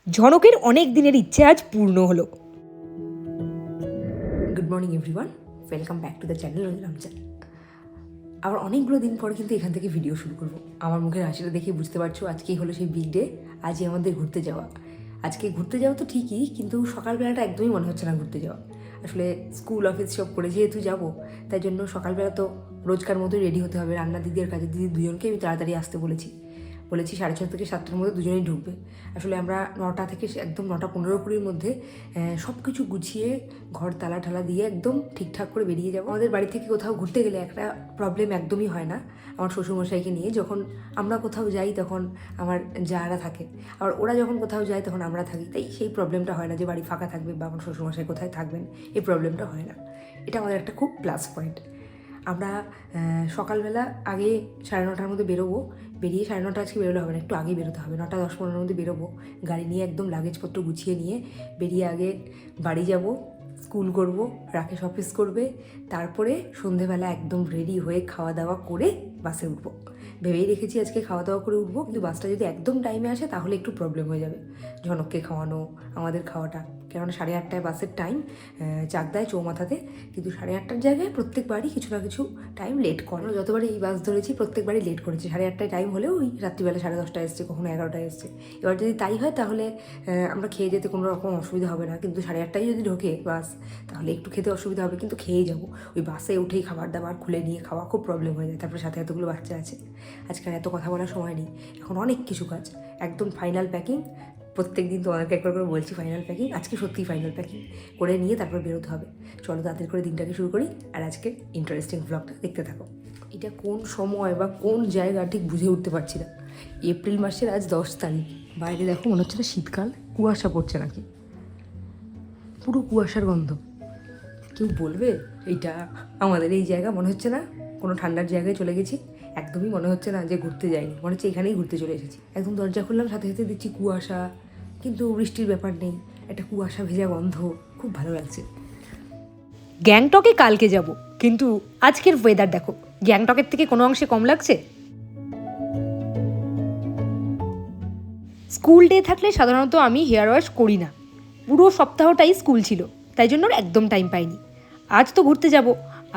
ঝনকের অনেক দিনের ইচ্ছে আজ পূর্ণ হলো। Good morning everyone, welcome back to the channel Ramchan. আবার অনেকগুলো দিন পর কিন্তু এখান থেকে ভিডিও শুরু করবো। আমার মুখের হাসিটা দেখে বুঝতে পারছো আজকেই হলো সেই বিগ ডে। আজই আমাদের ঘুরতে যাওয়া। আজকে ঘুরতে যাওয়া তো ঠিকই, কিন্তু সকালবেলাটা একদমই মনে হচ্ছে না ঘুরতে যাওয়া। আসলে স্কুল অফিস সব করে যেহেতু যাবো, তাই জন্য সকালবেলা তো রোজকার মতোই রেডি হতে হবে। রান্না দিদি আর কাজের দিদি দুজনকে আমি তাড়াতাড়ি আসতে বলেছি 6:30 থেকে 7টার মধ্যে দুজনেই ঢুকবে। আসলে আমরা 9টা থেকে একদম 9টা 15-20-র মধ্যে সব কিছু গুছিয়ে ঘর তালা ঠালা দিয়ে একদম ঠিকঠাক করে বেরিয়ে যাবো। আমাদের বাড়ি থেকে কোথাও ঘুরতে গেলে একটা প্রবলেম একদমই হয় না আমার শ্বশুরমশাইকে নিয়ে। যখন আমরা কোথাও যাই তখন আমার যারা থাকে, আর ওরা যখন কোথাও যায় তখন আমরা থাকি, তাই সেই প্রবলেমটা হয় না যে বাড়ি ফাঁকা থাকবে বা আমার শ্বশুরমশাই কোথায় থাকবেন, এই প্রবলেমটা হয় না। এটা আমাদের একটা খুব প্লাস পয়েন্ট। আমরা সকালবেলা আগে 9:30-র মধ্যে বেরোবো। বেরিয়ে 9:30 আজকে বেরোলে হবে না, একটু আগে বেরোতে হবে। 9টা 10-15-র মধ্যে বেরোবো গাড়ি নিয়ে, একদম লাগেজপত্র গুছিয়ে নিয়ে বেরিয়ে আগে বাড়ি যাব, স্কুল করব, রাকেশ অফিস করবে, তারপরে সন্ধেবেলা একদম রেডি হয়ে খাওয়া দাওয়া করে বাসে উঠবো। ভেবেই রেখেছি আজকে খাওয়া দাওয়া করে উঠবো, কিন্তু বাসটা যদি একদম টাইমে আসে তাহলে একটু প্রবলেম হয়ে যাবে। ঝনককে খাওয়ানো, আমাদের খাওয়াটা, কেননা 8:30টায় বাসের টাইম চাকদায় চৌমাথাতে, কিন্তু 8:30টার জায়গায় প্রত্যেকবারই কিছু না কিছু টাইম লেট করে। যতবারই এই বাস ধরেছি প্রত্যেকবারই লেট করেছি। 8:30টায় টাইম হলেও ওই রাত্রিবেলা 10:30টায় এসছে, কখনো 11টায় এসছে। এবার যদি তাই হয় তাহলে আমরা খেয়ে যেতে কোনো রকম অসুবিধা হবে না, কিন্তু 8:30টায় যদি ঢোকে বাস তাহলে একটু খেতে অসুবিধা হবে, কিন্তু খেয়েই যাবো। ওই বাসে উঠেই খাবার দাবার খুলে নিয়ে খাওয়া খুব প্রবলেম হয়ে যায়। তারপরে সাথে এতগুলো বাচ্চা আছে, আজকে আর এত কথা বলার সময় নেই, এখন অনেক কিছু কাজ। একদম ফাইনাল প্যাকিং, প্রত্যেক দিন তোমাদেরকে একবার করে বলছি ফাইনাল প্যাকিং, আজকে সত্যিই ফাইনাল প্যাকিং করে নিয়ে তারপর বেরোতে হবে। চলো তাড়াতাড়ি করে দিনটাকে শুরু করি, আর আজকে ইন্টারেস্টিং ভ্লগটা দেখতে থাকো। এটা কোন সময় বা কোন জায়গা ঠিক বুঝে উঠতে পারছি না। এপ্রিল মাসের আজ 10 তারিখ, বাইরে দেখো মনে হচ্ছে না শীতকাল, কুয়াশা পড়ছে নাকি, পুরো কুয়াশার গন্ধ। কেউ বলবে এইটা আমাদের এই জায়গা? মনে হচ্ছে না কোনো ঠান্ডার জায়গায় চলে গেছি, একদমই মনে হচ্ছে না যে ঘুরতে যাইনি, মনে হচ্ছে এখানেই ঘুরতে চলে এসেছি। একদম দরজা খুললাম, সাথে সাথে দেখছি কুয়াশা, কিন্তু বৃষ্টির ব্যাপার নেই, একটা কুয়াশা ভেজা গন্ধ, খুব ভালো লাগছে। গ্যাংটকে কালকে যাব, কিন্তু আজকের ওয়েদার দেখো, গ্যাংটকের থেকে কোনো অংশে কম লাগছে। স্কুল ডে থাকলে সাধারণত আমি হেয়ার ওয়াশ করি না, পুরো সপ্তাহটাই স্কুল ছিল, তাই জন্য একদম টাইম পাইনি। আজ তো ঘুরতে যাব,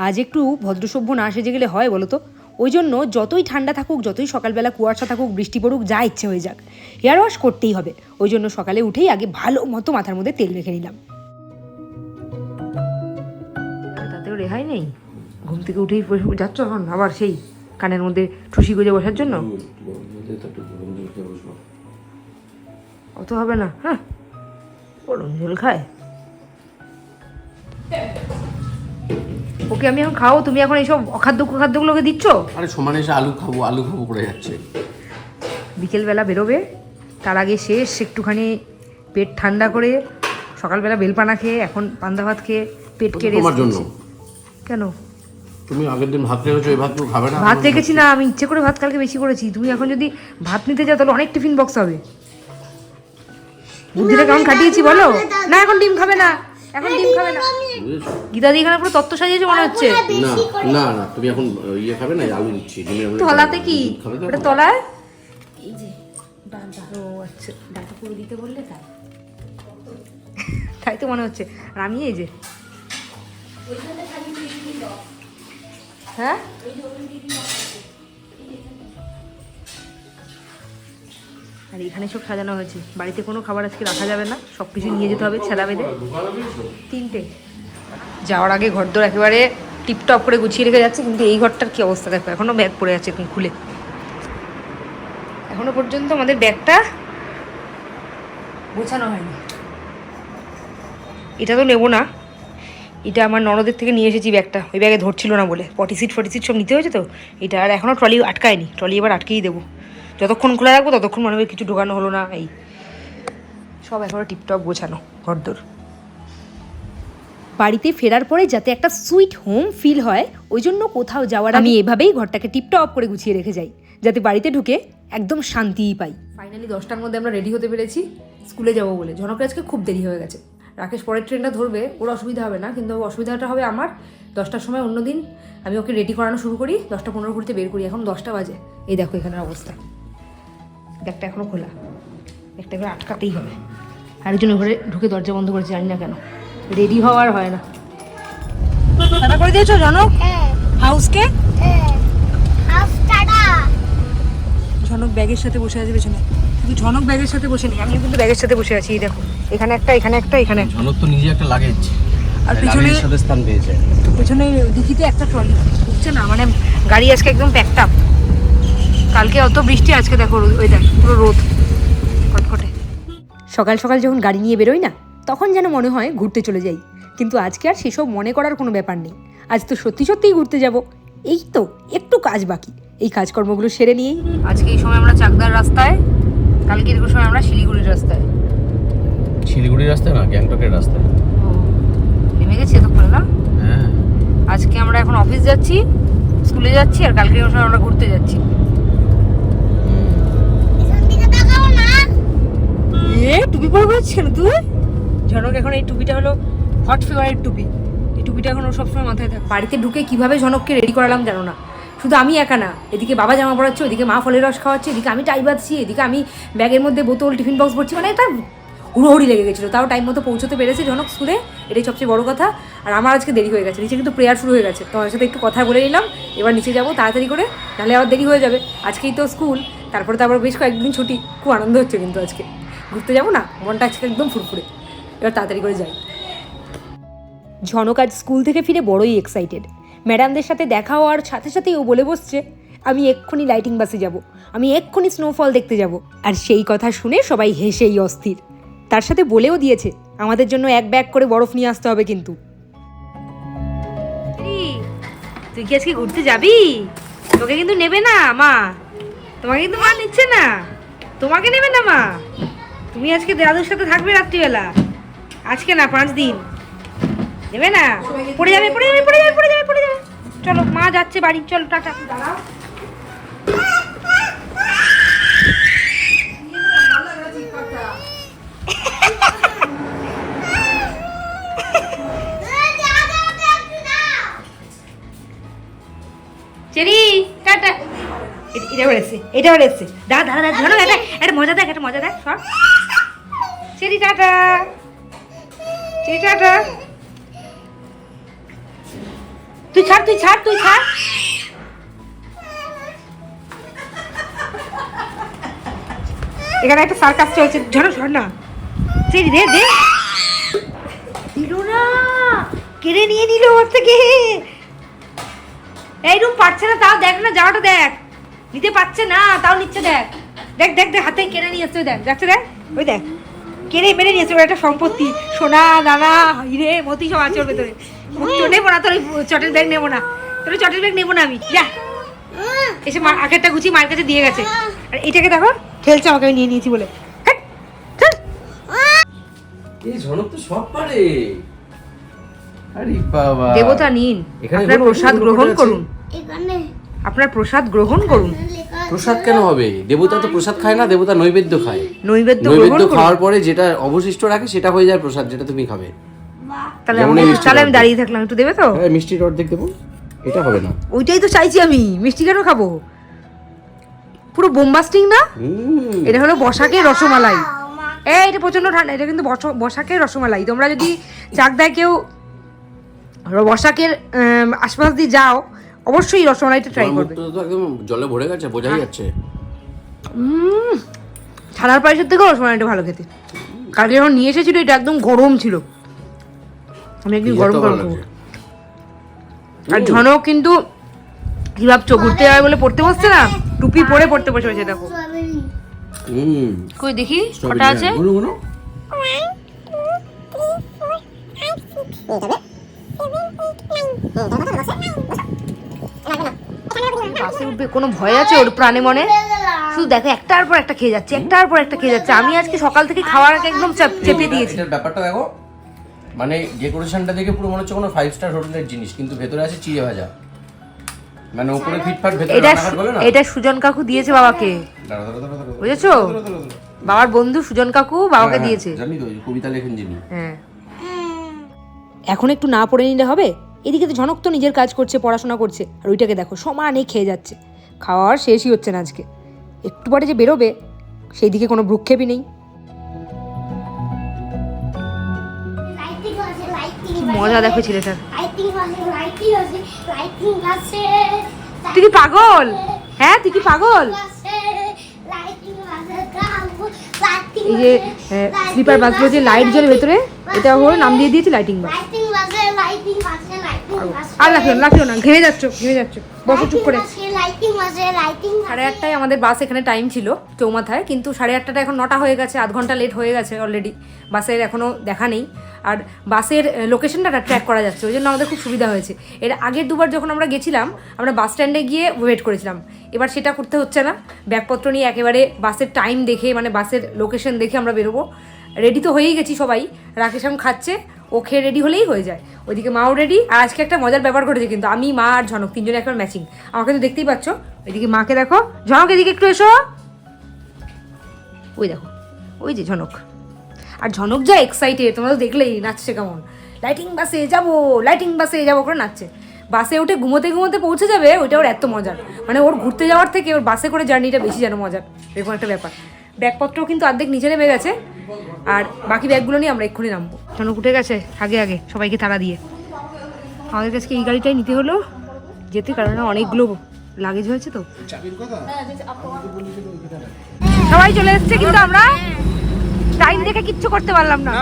আজ একটু ভদ্রসভ্য না সেজে গেলে হয় বলো তো? ওই জন্য যতই ঠান্ডা থাকুক, যতই সকালবেলা কুয়াশা থাকুক, বৃষ্টি পড়ুক, যা ইচ্ছে হয়ে যাক, হেয়ার ওয়াশ করতেই হবে। ওই জন্য সকালে উঠেই আগে ভালো মতো মাথার মধ্যে তেল মেখে নিলাম। তাতেও রেহাই নেই, ঘুম থেকে উঠেই যাচ্ছ এখন আবার সেই কানের মধ্যে ঠুসি গুঁজে বসার জন্য। অত হবে না, হ্যাঁ গরম জল খায়। ওকে আমি এখন খাও, তুমি এখন এইসব খাদ্যগুলোকে দিচ্ছ? আরে সমানে এসে আলু খাবো করে যাচ্ছে। বিকেলবেলা বেরোবে, তার আগে শেষ একটুখানি পেট ঠান্ডা করে, সকালবেলা বেলপানা খেয়ে, এখন পান্তা ভাত খেয়ে পেট কেড়ে। তোমার জন্য। কেন? তুমি আগের দিন ভাত রেখেছো, এই ভাতগুলো খাবে না? ভাত রেখেছি না, আমি ইচ্ছে করে ভাত কালকে বেশি করেছি। তুমি এখন যদি ভাত নিতে যাও তাহলে অনেক টিফিন বক্স হবে। বুদ্ধিটা কেমন খাটিয়েছি বলো? না এখন ডিম খাবে না, এখন ডিম খাবে না। গীতাদি এখানে পুরো তত্ত্ব সাজিয়েছে মনে হচ্ছে। না না, তুমি এখন ইয়ে খাবে না, আলু দিচ্ছি। তলাতে কি ওটা তলায়? এই যে ডালটা। ও আচ্ছা, ডালটা পুরো দিতে বললে তাই তো মনে হচ্ছে। আর আমি এই যে হ্যাঁ আর এখানে সব সাজানো হয়েছে। বাড়িতে কোনো খাবার আজকে রাখা যাবে না, সব কিছু নিয়ে যেতে হবে ছেলা বেঁধে। 3টে যাওয়ার আগে ঘরদোর একেবারে টিপটপ করে গুছিয়ে রেখে যাচ্ছে, কিন্তু এই ঘরটার কি অবস্থা দেখো, এখনো ব্যাগ পড়ে আছে এখন খুলে। এখনো পর্যন্ত আমাদের ব্যাগটা গোছানো হয়নি। এটা তো নেবো না, এটা আমার ননদের থেকে নিয়ে এসেছি ব্যাগটা, ওই ব্যাগে ধরছিল না বলে। পটি সিট সব নিতে হয়েছে তো এটা, আর এখনও ট্রলি আটকায়নি, ট্রলি এবার আটকেই দেবো। যতক্ষণ খোলা রাখবো ততক্ষণ মনে হবে কিছু ঢোকানো হলো না। এই সব এখনও টিপটপ গোছানো ঘরদোর। বাড়িতে ফেরার পরে যাতে একটা সুইট হোম ফিল হয়, ওই জন্য কোথাও যাওয়ার আমি এভাবেই ঘরটাকে টিপটপ করে গুছিয়ে রেখে যাই, যাতে বাড়িতে ঢুকে একদম শান্তিই পাই। ফাইনালি 10টার মধ্যে আমরা রেডি হতে পেরেছি স্কুলে যাবো বলে। ঝনকের আজকে খুব দেরি হয়ে গেছে, রাকেশ পরের ট্রেনটা ধরবে, ওর অসুবিধা হবে না, কিন্তু অসুবিধাটা হবে আমার। 10টার সময় অন্যদিন আমি ওকে রেডি করানো শুরু করি, 10টা 15 বের করি, এখন 10টা বাজে। এই দেখো এখানের অবস্থা, ব্যাগটা এখনও খোলা, ব্যাগটা এবার আটকাতেই হবে। আরেকজন ঘরে ঢুকে দরজা বন্ধ করেছে, জানি না কেন। রেডি হওয়ার হয় না। টাটা করে দিয়েছো জনক হাউসকে? ঝনক ব্যাগের সাথে বসে আছে পেছনে, কিন্তু ঝনক ব্যাগের সাথে বসে নেই, আমিও কিন্তু ব্যাগের সাথে বসে আছি। এই দেখো, এখানে একটা, এখানে একটা, এখানে একটা। ঝনক তো নিজে একটা লাগেজ, আর পিছনে সাথে স্থান পেয়েছে। পেছনে দিকিতে একটা ট্রলি বুঝছে না, মানে গাড়ি আজকে একদম প্যাকড আপ। কালকে অত বৃষ্টি, আজকে দেখো ওয়েদার পুরো রোদ কটকটে। সকাল সকাল যখন গাড়ি নিয়ে বেরোই না, তখন যেন মনে হয় ঘুরতে চলে যাই, কিন্তু আজকে আর সেসব মনে করার কোনো ব্যাপার নেই। আজ তো সত্যি সত্যিই ঘুরতে যাব। এই তো একটু কাজ বাকি, এই কাজকর্মগুলো সেরে নিয়েই। আজকে এই সময় আমরা চাকদার রাস্তায়, কালকে এরকম সময় আমরা শিলিগুড়ির রাস্তায়। শিলিগুড়ির রাস্তায় না, গ্যাংটকের রাস্তায়। নেমে গেছি এতক্ষণ না? হ্যাঁ, আজকে আমরা এখন অফিস যাচ্ছি, স্কুলে যাচ্ছি, আর কালকে এরকম সময় আমরা ঘুরতে যাচ্ছি। টুপি পরে বেরোচ্ছিস কেন তুই? ঝনক এখন এই টুপিটা হলো হট ফেভারিট টুপি। এই টুপিটা এখন ওর সবসময় মাথায় থাকে। বাড়িতে ঢুকে কিভাবে ঝনককে রেডি করালাম জানো না। শুধু আমি একা না, এদিকে বাবা জামা পড়াচ্ছে, ওদিকে মা ফলের রস খাওয়াচ্ছে, এদিকে আমি টাই বাঁধছি, এদিকে আমি ব্যাগের মধ্যে বোতল টিফিন বক্স ভরছি। মানে এটা হুড়োহুড়ি লেগে গেছিলো, তাও টাইম মতো পৌঁছতে পেরেছে ঝনক স্কুলে, এটাই সবচেয়ে বড় কথা। আর আমার আজকে দেরি হয়ে গেছে, নিচে কিন্তু প্রেয়ার শুরু হয়ে গেছে। তোমার সাথে একটু কথা বলে নিলাম, এবার নিচে যাবো তাড়াতাড়ি করে, নাহলে আবার দেরি হয়ে যাবে। আজকেই তো স্কুল, তারপরে তো আবার বেশ কয়েকদিন ছুটি। খুব আনন্দ হচ্ছে কিন্তু আজকে ঘুরতে যাবো না, মনটা আজকে একদম ফুরফুরে। এবার তাড়াতাড়ি করে যাই। ঝনক আজ স্কুল থেকে ফিরে বড়ই এক্সাইটেড। ম্যাডামদের সাথে দেখা হওয়ার সাথে সাথেই ও বলে বসছে, আমি এক্ষুনি লাইটিং বাসে যাব, আমি এক্ষুনি স্নোফল দেখতে যাব। আর সেই কথা শুনে সবাই হেসেই অস্থির। তার সাথে বলেও দিয়েছে আমাদের জন্য এক ব্যাগ করে বরফ নিয়ে আসতে হবে কিন্তু। তুই কি আজকে ঘুরতে যাবি? তোকে কিন্তু নেবে না মা, তোমাকে কিন্তু মা নিচ্ছে না, তোমাকে নেবে না মা। তুমি আজকে দাদুর সাথে থাকবে রাত্রিবেলা, আজকে না 5 দিন। নেবে না, পড়ে যাবে পড়ে যাবে পড়ে যাবে পড়ে যাবে পড়ে যাবে। চলো মা যাচ্ছে বাড়ি, চলো টাটা। দাঁড়াও, চেরি টাটা। এটা বেড়েছে, এটা বেড়েছে। দাঁড়া দাঁড়া দাঁড়া, ধরো একটা মজা দেখ, একটা মজা দেখ সব। Cherry tata, cherry tata. তুই ছাড় তুই ছাড় তুই ছাড়। এখানে একটা সার্কাস চলছে, ঝড় ঝড় না। চেরি দে দে। দিল না, কেড়ে নিয়ে নিল ওর থেকে। এই রুম পাচ্ছে না, তাও দেখ না, যাওয়াটা দেখ। নিতে পারছে না, তাও নিচ্ছে, দেখ দেখ দেখ দেখ, হাতে কেড়ে নিয়ে এসছে, দেখ যাচ্ছে, দেখ ওই দেখ, কেড়ে মেরে নিয়ে এসছে। ওর একটা সম্পত্তি, সোনা দানা হিরে মতি সব আছে ওর ভেতরে। নেবো না তোর চটের ব্যাগ, নেবো না তোর চটের ব্যাগ, নেবো না আমি। যা এসে আগেরটা গুছিয়ে মায়ের কাছে দিয়ে গেছে। আর এটাকে দেখো খেলছে, আমাকে আমি নিয়ে নিয়েছি বলে। এই ঝনক তো সব পারে। আরে বাবা, দেবতা নিন, আপনার প্রসাদ গ্রহণ করুন, আপনার প্রসাদ গ্রহণ করুন। প্রসাদ কেন হবে? দেবতা তো প্রসাদ খায় না, দেবতা নৈবেদ্য খায়। নৈবেদ্য খাওয়ার পরে যেটা অবশিষ্ট রাখে সেটা হয়ে যায় প্রসাদ, যেটা তুমি খাবে। তাহলে আমি দাঁড়িয়ে থাকলাম, একটু দেবে তো? হ্যাঁ, মিষ্টির অর্ধেক দেবো। এটা হবে না, ওইটাই তো চাইছি আমি। মিষ্টি কেন খাবো? পুরো বোমবাস্টিং না? এটা হলো বসাকের রসমালাই। এটা প্রচন্ড ঠান্ডা, এটা কিন্তু বসাকের রসমালাই। তোমরা যদি চাকদায় কেউ বসাকের আশপাশ দিয়ে যাও, অবশ্যই রসমালাইটা ট্রাই করবে। একদম জলে ভরে গেছে, বোঝাই যাচ্ছে। ছানার পায়েসের থেকেও রসমালাইটা ভালো খেতে। কালকে যখন নিয়ে এসেছিল, এটা একদম গরম ছিল। আমি একদিন গরম গরম খাবো। আর ঝনক কিন্তু কি ভাবছো, ঘুরতে যাবে বলে পড়তে বসছে না, টুপি পরে পড়তে বসে হয়েছে। দেখো কই দেখি কটা আছে। বাসে উঠবে কোনো ভয় আছে ওর প্রাণে মনে? শুধু দেখো একটার পর একটা খেয়ে যাচ্ছে, একটার পর একটা খেয়ে যাচ্ছে। আমি আজকে সকাল থেকে খাওয়ার আগে একদম চেপে দিয়েছি। ব্যাপারটা দেখো, মানে ডেকোরেশনটা দেখে পুরো মনে হচ্ছে কোনো 5 স্টার হোটেলের জিনিস, কিন্তু ভেতরে আছে চিড়ে ভাজা। মানে উপরে ফিটফাট, ভেতরে রান্নাঘর বলে না। এটা সুজন কাকু দিয়েছে বাবাকে, বুঝেছো? বাবার বন্ধু সুজন কাকু বাবাকে দিয়েছে। জানি তো, কবিতা লেখেন যিনি। হ্যাঁ, এখন একটু না পড়ে নিলে হবে? এদিকে তো ঝনক তো নিজের কাজ করছে, পড়াশোনা করছে, আর ওইটাকে দেখো সমানে খেয়ে যাচ্ছে। খাওয়ার শেষই হচ্ছে না আজকে। একটু পরে যে বেরোবে, সেই দিকে কোনো ভ্রুক্ষেপই নেই। মজা দেখো ছেলেটার। লাইটিং আছে তুই কি পাগল? হ্যাঁ তুই কি পাগল? এই যে স্লিপার বাসগুলো যে লাইট জ্বলে ভেতরে, এটা হলো নাম দিয়ে দিয়েছি লাইটিং বাস। আর লাফিও না, ঘেমে যাচ্ছ। বসো চুপ করে। 8:30টায় আমাদের বাস এখানে টাইম ছিল চৌমাথায়, কিন্তু 8:30টা এখন 9টা হয়ে গেছে, আধ ঘন্টা লেট হয়ে গেছে অলরেডি। বাসের এখনও দেখা নেই, আর বাসের লোকেশনটা ট্র্যাক করা যাচ্ছে, ওই জন্য আমাদের খুব সুবিধা হয়েছে। এর আগের দুবার যখন আমরা গেছিলাম, আমরা বাস স্ট্যান্ডে গিয়ে ওয়েট করেছিলাম, এবার সেটা করতে হচ্ছে না। ব্যাগপত্র নিয়ে একেবারে বাসের টাইম দেখে, মানে বাসের লোকেশন দেখে আমরা বেরোবো। রেডি তো হয়েই গেছি সবাই, রাকেশ এখন খাচ্ছে, ও খেয়ে রেডি হলেই হয়ে যায়। ওইদিকে মাও রেডি। আর আজকে একটা মজার ব্যাপার ঘটেছে, কিন্তু আমি, মা আর ঝনক তিনজনে একবার ম্যাচিং। আমাকে তো দেখতেই পাচ্ছ। ওইদিকে মাকে দেখো, ঝনক এদিকে একটু এসো। ওই দেখো, ওই যে ঝনক। আর ঝনক যা এক্সাইটেড, তোমরা তো দেখলেই নাচছে কেমন। লাইটিং বাসে যাবো করে নাচছে। বাসে উঠে ঘুমোতে পৌঁছে যাবে, ওইটা ওর এত মজার। মানে ওর ঘুরতে যাওয়ার থেকে ওর বাসে করে জার্নিটা বেশি যেন মজার, এরকম একটা ব্যাপার। ব্যাগপত্রও কিন্তু অর্ধেক নিচে নেমে গেছে, আর বাকি ব্যাগগুলো নিয়ে আমরা এক্ষুনি নামবো। ঝনক উঠে গেছে আগে সবাইকে তাড়া দিয়ে। আমাদের কাছে এই গাড়িটাই নিতে হলো যেতে, কারণ অনেকগুলো লাগেজ হয়েছে তো। সবাই চলে এসছে, কিন্তু আমরা টাইম দেখে কিচ্ছু করতে পারলাম না।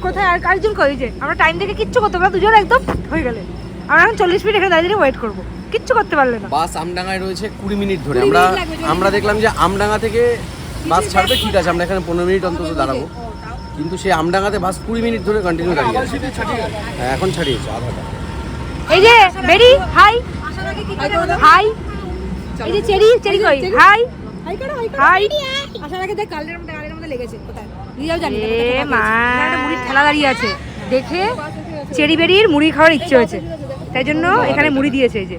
কোথায় আর আরেকজন কই? যে আমরা টাইম দেখে কিচ্ছু করতে পারলাম, দুজন একদম হয়ে গেলে। আমরা এখন 40 মিনিট এখানে দাঁড়িয়ে ওয়েট করবো, কিচ্ছু করতে পারলে না। বাস আমডাঙ্গায় রয়েছে 20 মিনিট ধরে। আমরা দেখলাম যে আমডাঙ্গা থেকে বাস ছাড়বে, ঠিক আছে, আমরা এখানে 15 মিনিট অন্তত দাঁড়াবো, কিন্তু সেই আমডাঙ্গাতে বাস 20 মিনিট ধরে কন্টিনিউ দাঁড়িয়ে আছে। হ্যাঁ, এখন ছাড়িয়েছে আধাটা। এই যে বেরি, হাই। এই যে চেরি কই? হাই। আসার আগে দেখ গালের মধ্যে লেগেছে কোথায়? নিজেও জানি না। এ মা, একটা মুড়ির ঠেলা দাঁড়িয়ে আছে, দেখে চেরি বেরির মুড়ি খাওয়ার ইচ্ছে হয়েছে, তাই জন্য এখানে মুড়ি দিয়েছে। এই যে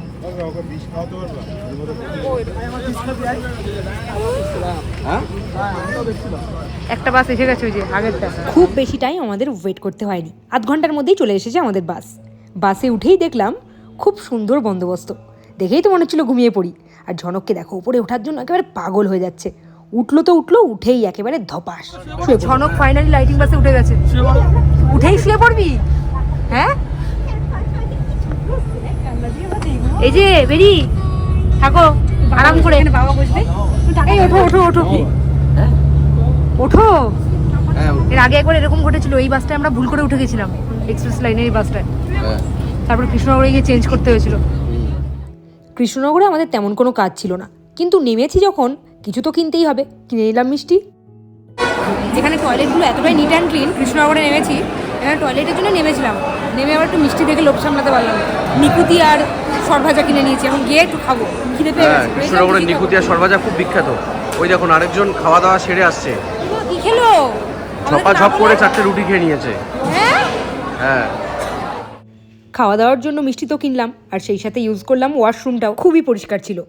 একটা বাস এসে গেছে, ওই যে আগেরটা। খুব বেশি টাইম আমাদের ওয়েট করতে হয়নি, আধ ঘন্টার মধ্যেই চলে এসেছে আমাদের বাস। বাসে উঠেই দেখলাম খুব সুন্দর বন্দোবস্ত, দেখেই তো মনে হচ্ছিল ঘুমিয়ে পড়ি। আর ঝনককে দেখো, উপরে ওঠার জন্য একেবারে পাগল হয়ে যাচ্ছে। উঠলো, উঠেই একেবারে ধপাস। ঝনক ফাইনালি লাইটিং বাসে উঠে গেছে। উঠেই শুয়ে পড়বি? হ্যাঁ, এই যে বেরি থাকো আরাম করে। বাবা বসবে। এই ওঠো। এর আগে একবার এরকম ঘটেছিল, এই বাসটায় আমরা ভুল করে উঠে গেছিলাম, এক্সপ্রেস লাইনের এই বাসটায়। তারপর কৃষ্ণনগরে গিয়ে চেঞ্জ করতে হয়েছিল। কৃষ্ণনগরে আমাদের তেমন কোনো কাজ ছিল না, কিন্তু নেমেছি যখন, কিছু তো কিনতেই হবে। কিনে নিলাম মিষ্টি। এখানে টয়লেটগুলো এতটাই নিট অ্যান্ড ক্লিন। কৃষ্ণনগরে নেমেছি, এখানে টয়লেটের জন্য নেমেছিলাম, নেমে আবার একটু মিষ্টি দেখে লোভ সামলাতে পারলাম। নিকুতি আর সরভাজা কিনে নিয়েছি, এখন গিয়ে একটু খাবো, খিদে পেয়ে গেছে। কৃষ্ণনগরের নিকুতি আর সরভাজা খুব বিখ্যাত। ওই দেখুন আরেকজন খাওয়া দাওয়া সেরে আসছে। কি খেলো? ঝপ করে 4টে রুটি খেয়ে নিয়েছে। হ্যাঁ, খাওয়া দাওয়ার জন্য মিষ্টি তো কিনলাম, আর সেই সাথে ইউজ করলাম ওয়াশরুমটাও, খুবই পরিষ্কার ছিল।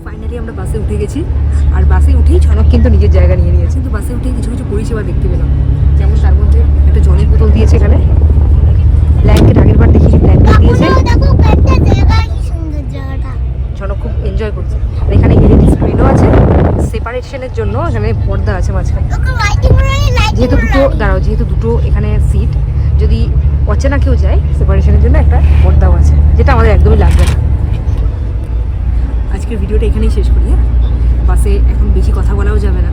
ফাইনালি আমরা বাসে উঠে গেছি, আর বাসে উঠেই ঝনক কিন্তু নিজের জায়গা নিয়ে নিয়েছে। কিন্তু বাসে উঠেই কিছু পরিষেবা দেখতে পেলাম, যেমন তার মধ্যে একটা জলের বোতল দিয়েছে, এখানে ব্ল্যাঙ্কেট, আগের বার দেখি ব্ল্যাঙ্কেট দিয়েছে। ঝনক খুব এনজয় করছে। আর এখানে এলইডি স্ক্রিনও আছে, সেপারেশনের জন্য এখানে পর্দা আছে মাঝখানে। যেহেতু দুটো এখানে সিট, যদি অচেনা কেউ যায়, সেপারেশনের জন্য একটা পর্দাও আছে, যেটা আমাদের একদমই লাগবে না। আজকের ভিডিওটা এখানেই শেষ করি। হ্যাঁ, বাসে এখন বেশি কথা বলাও যাবে না।